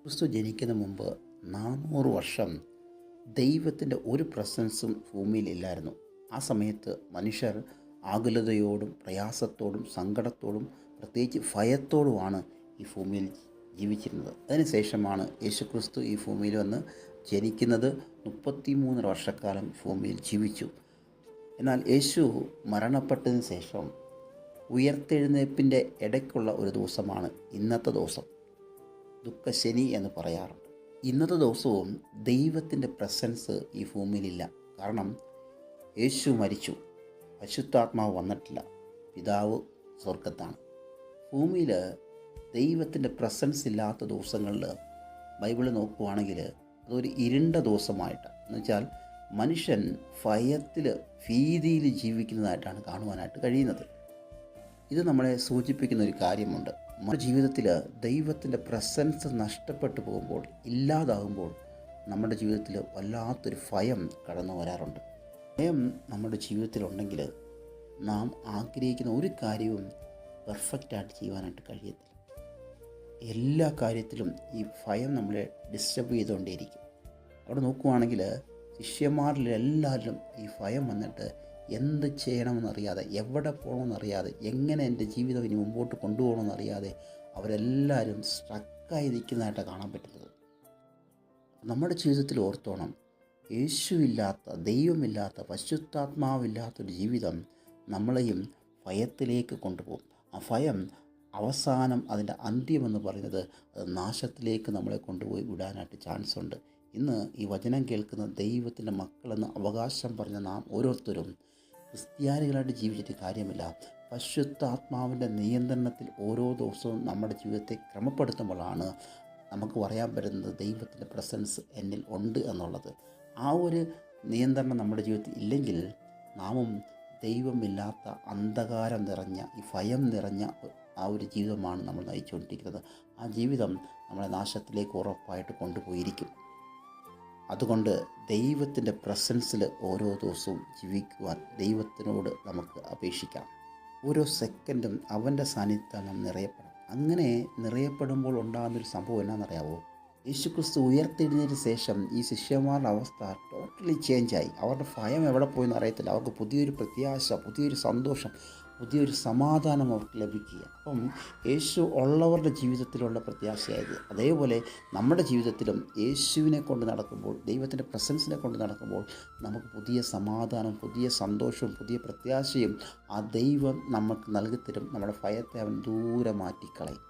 ക്രിസ്തു ജനിക്കുന്ന മുമ്പ് 400 വർഷം ദൈവത്തിൻ്റെ ഒരു പ്രസൻസും ഭൂമിയിൽ ഇല്ലായിരുന്നു. ആ സമയത്ത് മനുഷ്യർ ആകുലതയോടും പ്രയാസത്തോടും സങ്കടത്തോടും പ്രത്യേകിച്ച് ഭയത്തോടുമാണ് ഈ ഭൂമിയിൽ ജീവിച്ചിരുന്നത്. അതിനുശേഷമാണ് യേശുക്രിസ്തു ഈ ഭൂമിയിൽ വന്ന് ജനിക്കുന്നത്. 33 വർഷക്കാലം ഭൂമിയിൽ ജീവിച്ചു. എന്നാൽ യേശു മരണപ്പെട്ടതിന് ശേഷം ഉയർത്തെഴുന്നേൽപ്പിൻ്റെ ഇടയ്ക്കുള്ള ഒരു ദിവസമാണ് ഇന്നത്തെ ദിവസം. ദുഃഖശനി എന്ന് പറയാറുണ്ട്. ഇന്നത്തെ ദിവസവും ദൈവത്തിൻ്റെ പ്രസൻസ് ഈ ഭൂമിയിലില്ല. കാരണം യേശു മരിച്ചു, പരിശുദ്ധാത്മാവ് വന്നിട്ടില്ല, പിതാവ് സ്വർഗത്താണ്. ഭൂമിയിൽ ദൈവത്തിൻ്റെ പ്രസൻസ് ഇല്ലാത്ത ദിവസങ്ങളിൽ ബൈബിൾ നോക്കുകയാണെങ്കിൽ അതൊരു ഇരുണ്ട ദിവസമായിട്ട്, എന്നുവെച്ചാൽ മനുഷ്യൻ ഭയത്തിൽ ഭീതിയിൽ ജീവിക്കുന്നതായിട്ടാണ് കാണുവാനായിട്ട് കഴിയുന്നത്. ഇത് നമ്മളെ സൂചിപ്പിക്കുന്ന ഒരു കാര്യമുണ്ട്. നമ്മുടെ ജീവിതത്തിൽ ദൈവത്തിൻ്റെ പ്രസൻസ് നഷ്ടപ്പെട്ടു പോകുമ്പോൾ, ഇല്ലാതാകുമ്പോൾ നമ്മുടെ ജീവിതത്തിൽ വല്ലാത്തൊരു ഭയം കടന്നു വരാറുണ്ട്. ഭയം നമ്മുടെ ജീവിതത്തിലുണ്ടെങ്കിൽ നാം ആഗ്രഹിക്കുന്ന ഒരു കാര്യവും പെർഫെക്റ്റായിട്ട് ചെയ്യുവാനായിട്ട് കഴിയത്തില്ല. എല്ലാ കാര്യത്തിലും ഈ ഭയം നമ്മളെ ഡിസ്റ്റർബ് ചെയ്തുകൊണ്ടേയിരിക്കും. അവിടെ നോക്കുവാണെങ്കിൽ ശിഷ്യന്മാരിലെല്ലാവരും ഈ ഭയം വന്നിട്ട് എന്ത് ചെയ്യണമെന്നറിയാതെ, എവിടെ പോകണമെന്നറിയാതെ, എങ്ങനെ എൻ്റെ ജീവിതം ഇനി മുമ്പോട്ട് കൊണ്ടുപോകണമെന്നറിയാതെ അവരെല്ലാവരും സ്ട്രക്കായി നിൽക്കുന്നതായിട്ടാണ് കാണാൻ പറ്റുന്നത്. നമ്മുടെ ജീവിതത്തിൽ ഓർത്തോണം, യേശുവില്ലാത്ത, ദൈവമില്ലാത്ത, പരിശുദ്ധാത്മാവില്ലാത്തൊരു ജീവിതം നമ്മളെയും ഭയത്തിലേക്ക് കൊണ്ടുപോകും. ആ ഭയം അവസാനം അതിൻ്റെ അന്ത്യമെന്ന് പറയുന്നത് അത് നാശത്തിലേക്ക് നമ്മളെ കൊണ്ടുപോയി വിടാനായിട്ട് ചാൻസ് ഉണ്ട്. ഇന്ന് ഈ വചനം കേൾക്കുന്ന ദൈവത്തിൻ്റെ മക്കളെന്ന് അവകാശം പറഞ്ഞ നാം ഓരോരുത്തരും ക്രിസ്ത്യാനികളായിട്ട് ജീവിച്ചിട്ട് കാര്യമില്ല. പരിശുദ്ധാത്മാവിൻ്റെ നിയന്ത്രണത്തിൽ ഓരോ ദിവസവും നമ്മുടെ ജീവിതത്തെ ക്രമപ്പെടുത്തുമ്പോഴാണ് നമുക്ക് പറയാൻ പറ്റുന്നത് ദൈവത്തിൻ്റെ പ്രസൻസ് എന്നിൽ ഉണ്ട് എന്നുള്ളത്. ആ ഒരു നിയന്ത്രണം നമ്മുടെ ജീവിതത്തിൽ ഇല്ലെങ്കിൽ നാമും ദൈവമില്ലാത്ത അന്ധകാരം നിറഞ്ഞ, ഈ ഭയം നിറഞ്ഞ ആ ഒരു ജീവിതമാണ് നമ്മൾ നയിച്ചുകൊണ്ടിരിക്കുന്നത്. ആ ജീവിതം നമ്മളെ നാശത്തിലേക്ക് ഉറപ്പായിട്ട് കൊണ്ടുപോയിരിക്കും. അതുകൊണ്ട് ദൈവത്തിൻ്റെ പ്രസൻസിൽ ഓരോ ദിവസവും ജീവിക്കുവാൻ ദൈവത്തിനോട് നമുക്ക് അപേക്ഷിക്കാം. ഓരോ സെക്കൻഡും അവൻ്റെ സാന്നിധ്യം നാം നിറയപ്പെടണം. അങ്ങനെ നിറയപ്പെടുമ്പോൾ ഉണ്ടാകുന്നൊരു സംഭവം എന്നാണെന്നറിയാവോ? യേശുക്രിസ്തു ഉയർത്തെഴുന്നതിന് ശേഷം ഈ ശിഷ്യന്മാരുടെ അവസ്ഥ ടോട്ടലി ചേഞ്ചായി. അവരുടെ ഭയം എവിടെ പോയെന്ന് അറിയത്തില്ല. അവർക്ക് പുതിയൊരു പ്രത്യാശ, പുതിയൊരു സന്തോഷം, പുതിയൊരു സമാധാനം അവർക്ക് ലഭിക്കുക. അപ്പം യേശു ഉള്ളവരുടെ ജീവിതത്തിലുള്ള പ്രത്യാശയായത്. അതേപോലെ നമ്മുടെ ജീവിതത്തിലും യേശുവിനെ കൊണ്ട് നടക്കുമ്പോൾ, ദൈവത്തിൻ്റെ പ്രസൻസിനെ കൊണ്ട് നടക്കുമ്പോൾ നമുക്ക് പുതിയ സമാധാനം, പുതിയ സന്തോഷവും പുതിയ പ്രത്യാശയും ആ ദൈവം നമുക്ക് നൽകിത്തരും. നമ്മുടെ ഭയത്തെ അവൻ ദൂരെ മാറ്റിക്കളയും.